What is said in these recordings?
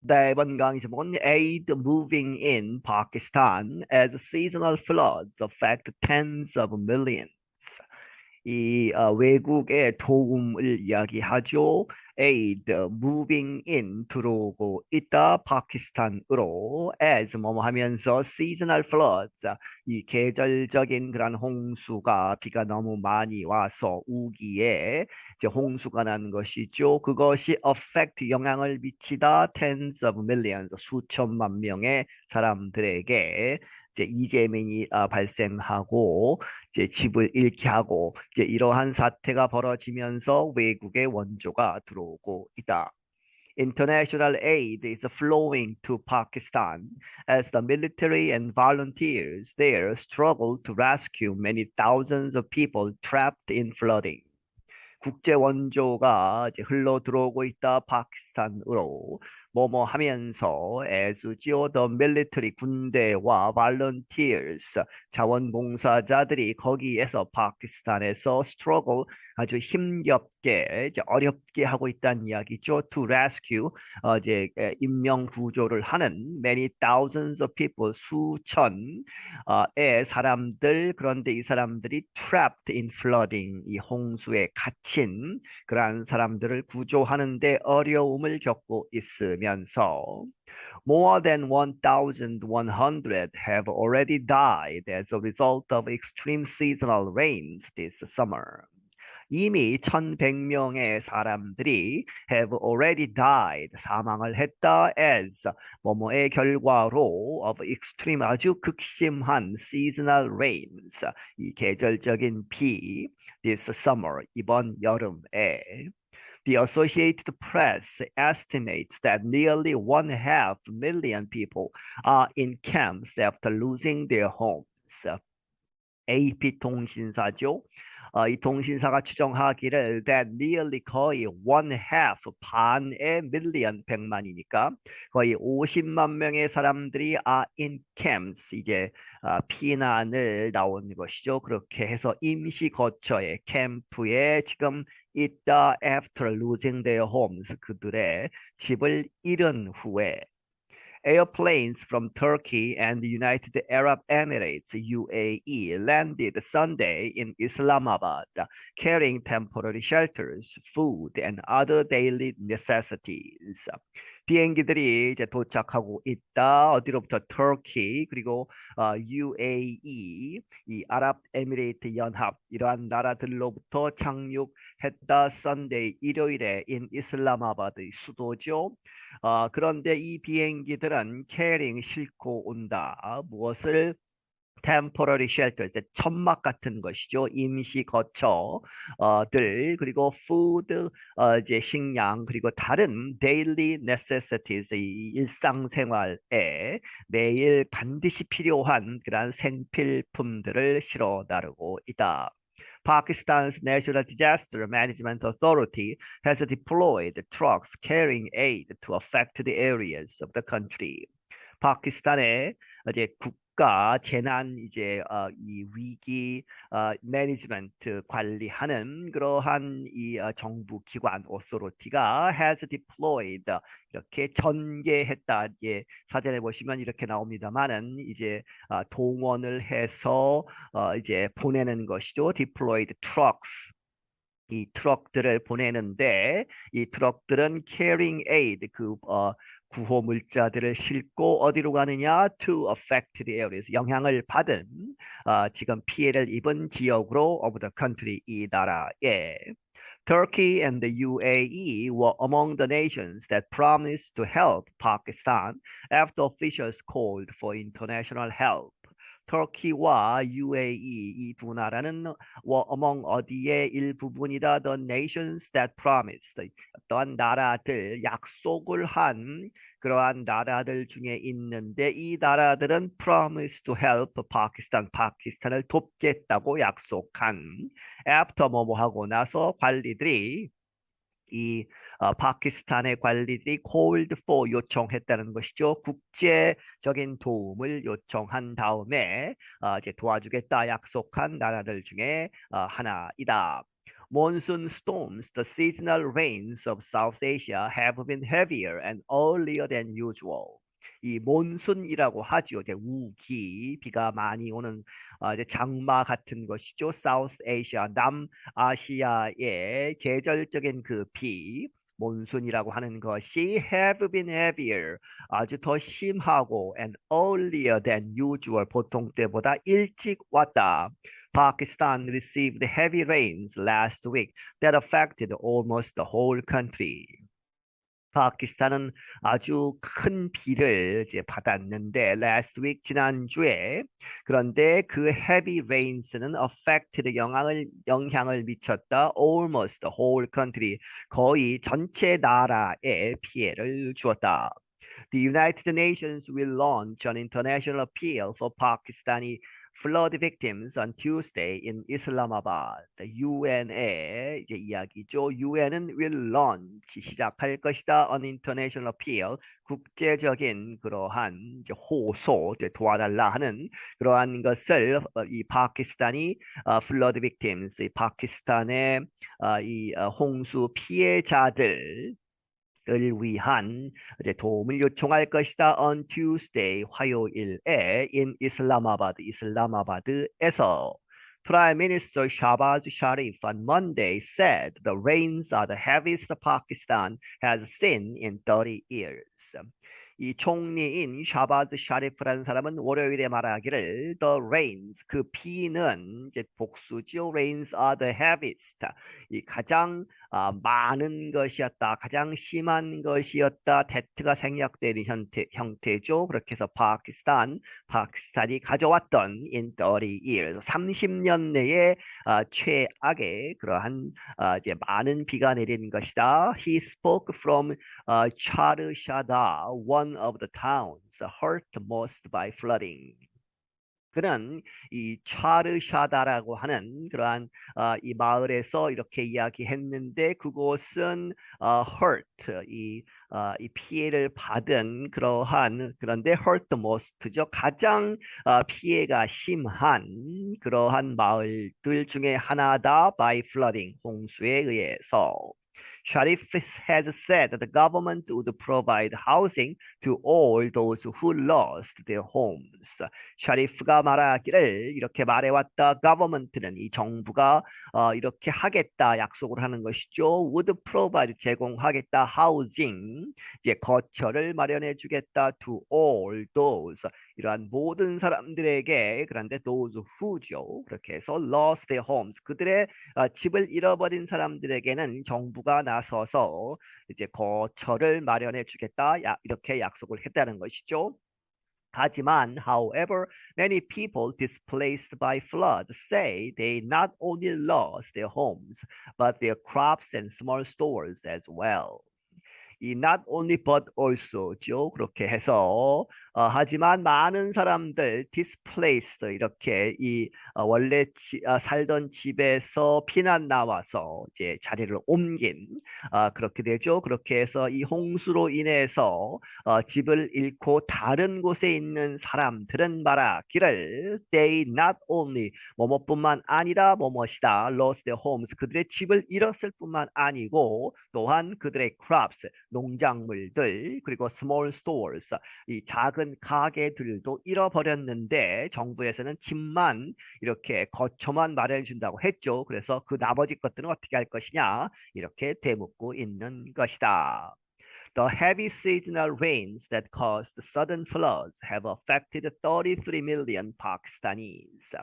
네, 이번 강의 제목은 Aid Moving in Pakistan as seasonal floods affect tens of millions. 외국의 도움을 이야기하죠. aid, moving in, 들어오고 있다, 파키스탄으로, as, 뭐뭐 하면서, seasonal floods, 이 계절적인 그런 홍수가 비가 너무 많이 와서 우기에 이제 홍수가 나는 것이죠. 그것이 affect, 영향을 미치다, tens of millions, 수천만 명의 사람들에게 이제 이재민이 발생하고 이제 집을 잃게 하고 이제 이러한 사태가 벌어지면서 외국의 원조가 들어오고 있다. International aid is flowing to Pakistan as the military and volunteers there struggle to rescue many thousands of people trapped in flooding. 국제 원조가 이제 흘러 들어오고 있다 파키스탄으로 뭐뭐 하면서 애수지요 the military 군대와 volunteers 자원봉사자들이 거기에서 파키스탄에서 struggle 아주 힘겹게 이제 어렵게 하고 있다는 이야기죠. To rescue 이제 인명 구조를 하는 many thousands of people 수천의 사람들 그런데 이 사람들이 trapped in flooding 이 홍수에 갇힌 그러한 사람들을 구조하는 데 어려움을 겪고 있으면서 more than 1,100 have already died as a result of extreme seasonal rains this summer. 이미 1,100명의 사람들이 have already died, 사망을 했다 as 뭐뭐의 결과로 of extreme 아주 극심한 seasonal rains, 이 계절적인 비 this summer, 이번 여름에. The Associated Press estimates that nearly 1/2 million people are in camps after losing their homes. AP 통신사죠. 이 통신사가 추정하기를 that nearly 거의 one half 반의 million 100만이니까 거의 50만 명의 사람들이 are in camps 이제 피난을 나온 것이죠. 그렇게 해서 임시 거처에 캠프에 지금 있다 after losing their homes 그들의 집을 잃은 후에 Airplanes from Turkey and the United Arab Emirates (UAE) landed Sunday in Islamabad, carrying temporary shelters, food, and other daily necessities. 비행기들이 이제 도착하고 있다. 어디로부터? 터키 그리고 UAE 이 아랍에미레이트 연합 이러한 나라들로부터 착륙했다. 선데이 일요일에 in 이슬라마바드의 수도죠. 그런데 이 비행기들은 carrying 싣고 온다. 무엇을? temporary shelter, 이제 천막 같은 것이죠. 임시 거처들 그리고 food, 이제 식량 그리고 다른 daily necessities, 이 일상생활에 매일 반드시 필요한 그러한 생필품들을 실어 나르고 있다. Pakistan's National Disaster Management Authority has deployed trucks carrying aid to affected areas of the country. 파키스탄의 이제 국가 재난 이제 이 위기 매니지먼트 관리하는 그러한 이 정부 기관 오소로티가 has deployed 이렇게 전개했다. 예, 사전에 보시면 이렇게 나옵니다만은 이제 동원을 해서 이제 보내는 것이죠. deployed trucks. 이 트럭들을 보내는데 이 트럭들은 carrying aid 구호 물자들을 싣고 어디로 가느냐? To affected areas 영향을 받은 지금 피해를 입은 지역으로 of the country 이 나라에 Turkey and the UAE were among the nations that promised to help Pakistan after officials called for international help. 터키와 UAE 이 두 나라는 among 어디의 일부분이다. The nations that promised 어떠한 나라들 약속을 한 그러한 나라들 중에 있는데 이 나라들은 promise to help Pakistan 파키스탄을 돕겠다고 약속한 after 뭐뭐 하고 나서 관리들이 이 파키스탄의 관리들이 called for 요청했다는 것이죠. 국제적인 도움을 요청한 다음에 이제 도와주겠다 약속한 나라들 중에 하나이다. monsoon storms, the seasonal rains of South Asia have been heavier and earlier than usual. 이 몬순이라고 하죠. 이제 우기, 비가 많이 오는 이제 장마 같은 것이죠. South Asia, 남아시아의 계절적인 그 비, 몬순이라고 하는 것이 have been heavier, 아주 더 심하고 and earlier than usual, 보통 때보다 일찍 왔다. Pakistan received heavy rains last week that affected almost the whole country. 파키스탄은 아주 큰 비를 이제 받았는데 last week 지난주에 그런데 그 heavy rains는 affected 영향을 미쳤다 almost the whole country 거의 전체 나라에 피해를 주었다. The United Nations will launch an international appeal for Pakistani flood victims on Tuesday in Islamabad. UN의 이제 이야기죠. UN은 will launch 시작할 것이다. An international appeal 국제적인 그러한 이제 호소 이제 도와달라 하는 그러한 것을 이 파키스탄이 flood victims 이 파키스탄의 이 홍수 피해자들 을 위한 이제 도움을 요청할 것이다. On Tuesday, 화요일에 in 이슬라마바드에서 Prime Minister Shahbaz Sharif on Monday said the rains are the heaviest Pakistan has seen in 30 years. 이 총리인 샤바즈 샤리프라는 사람은 월요일에 말하기를 the rains 그 비는 이제 복수죠. rains are the heaviest 이 가장 많은 것이었다. 가장 심한 것이었다. that가 생략되는 형태죠. 그렇게 해서 파키스탄이 가져왔던 in 30 years 30년 내에 최악의 그러한 이제 많은 비가 내린 것이다. He spoke from 차르샤다, one of the towns hurt most by flooding. 그는 이 차르샤다라고 하는 그러한 이 마을에서 이렇게 이야기했는데 그곳은 hurt 이 피해를 받은 그런데 hurt most죠. 가장 피해가 심한 그러한 마을들 중에 하나다. by flooding 홍수에 의해서. Sharif has said that the government would provide housing to all those who lost their homes. 샤리프가 말하기를 이렇게 말해왔다. government는 이 정부가 이렇게 하겠다 약속을 하는 것이죠. would provide 제공하겠다. housing 이제 거처를 마련해 주겠다. to all those 이러한 모든 사람들에게 그런데 those who죠. 그렇게 해서 lost their homes 그들의 집을 잃어버린 사람들에게는 정부가 나서서 이제 거처를 마련해 주겠다. 이렇게 약속을 했다는 것이죠. 하지만, however, many people displaced by flood say they not only lost their homes, but their crops and small stores as well. 이 not only but also죠. 그렇게 해서 하지만 많은 사람들 displaced 이렇게 이 원래 살던 집에서 피난 나와서 이제 자리를 옮긴 그렇게 되죠. 그렇게 해서 이 홍수로 인해서 집을 잃고 다른 곳에 있는 사람들은 말하기를 they not only 뭐뭐뿐만 아니라 뭐뭐이다 lost their homes 그들의 집을 잃었을 뿐만 아니고 또한 그들의 crops 농작물들 그리고 small stores 이 작은 가게들도 잃어버렸는데 정부에서는 집만 이렇게 거처만 마련해 준다고 했죠. 그래서 그 나머지 것들은 어떻게 할 것이냐 이렇게 되묻고 있는 것이다. The heavy seasonal rains that caused sudden floods have affected 33 million Pakistanis.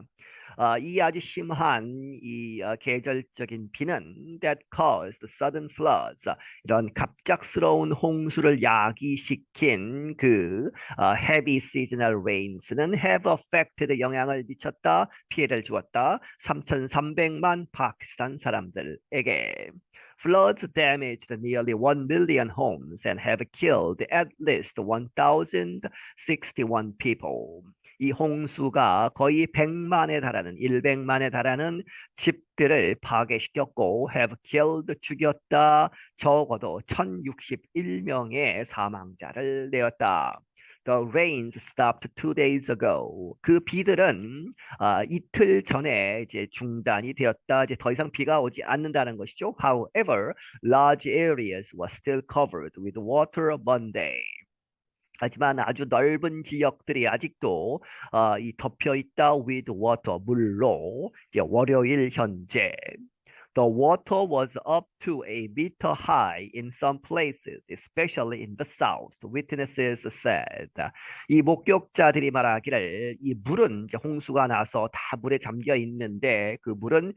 이 아주 심한 이 계절적인 비는 that caused sudden floods 이런 갑작스러운 홍수를 야기시킨 그 heavy seasonal rains는 have affected 영향을 미쳤다 피해를 주었다 3,300만 파키스탄 사람들에게. Floods damaged nearly 1 million homes and have killed at least 1,061 people. 이 홍수가 거의 100만에 달하는 집들을 파괴시켰고 have killed 죽였다 적어도 1,061명의 사망자를 내었다. The rains stopped 2 days ago. 그 비들은 이틀 전에 이제 중단이 되었다. 이제 더 이상 비가 오지 않는다는 것이죠. However, large areas were still covered with water Monday. 하지만 아주 넓은 지역들이 아직도 이 덮여 있다 with water 물로 이제 월요일 현재 The water was up to a meter high in some places, especially in the south, witnesses said. 이 목격자들이 말하기를 이 물은 이제 홍수가 나서 다 물에 잠겨 있는데 그 물은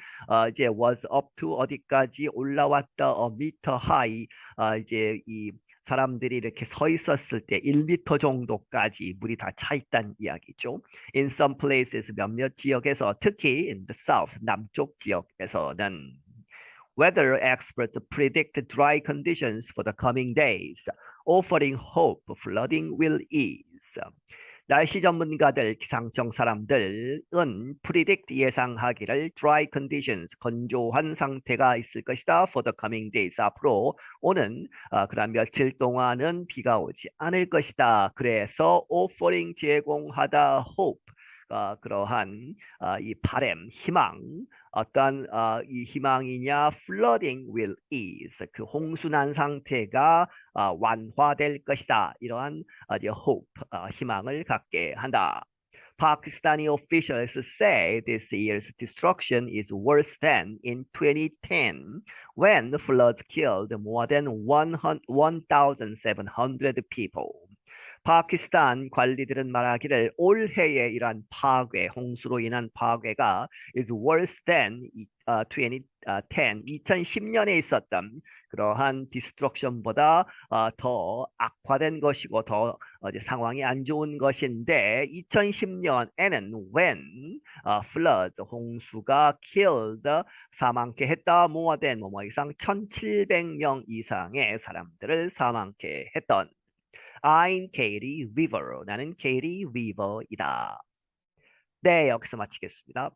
이제 was up to 어디까지 올라왔다 a meter high 이제 이 사람들이 이렇게 서 있었을 때 1미터 정도까지 물이 다 차 있다는 이야기죠. In some places 몇몇 지역에서 특히 in the south 남쪽 지역에서는 Weather experts predict dry conditions for the coming days, offering hope flooding will ease. 날씨 전문가들, 기상청 사람들은 predict 예상하기를 dry conditions, 건조한 상태가 있을 것이다 for the coming days. 앞으로 오는 그런 며칠 동안은 비가 오지 않을 것이다. 그래서 offering 제공하다 hope. 그러한 이 바람, 희망, 어떤 이 희망이냐, flooding will ease, 그 홍수난 상태가 완화될 것이다. 이러한 이제 hope, 희망을 갖게 한다. Pakistani officials say this year's destruction is worse than in 2010, when the floods killed more than 1,700 people. 파키스탄 관리들은 말하기를 올해의 이러한 파괴, 홍수로 인한 파괴가 is worse than 2010년에 있었던 그러한 디스트럭션보다 더 악화된 것이고 더 이제 상황이 안 좋은 것인데 2010년에는 when floods 홍수가 killed 사망케 했다 more than 뭐 이상 1,700명 이상의 사람들을 사망케 했던 I'm Katie Weaver. 나는 Katie Weaver이다. 네, 여기서 마치겠습니다.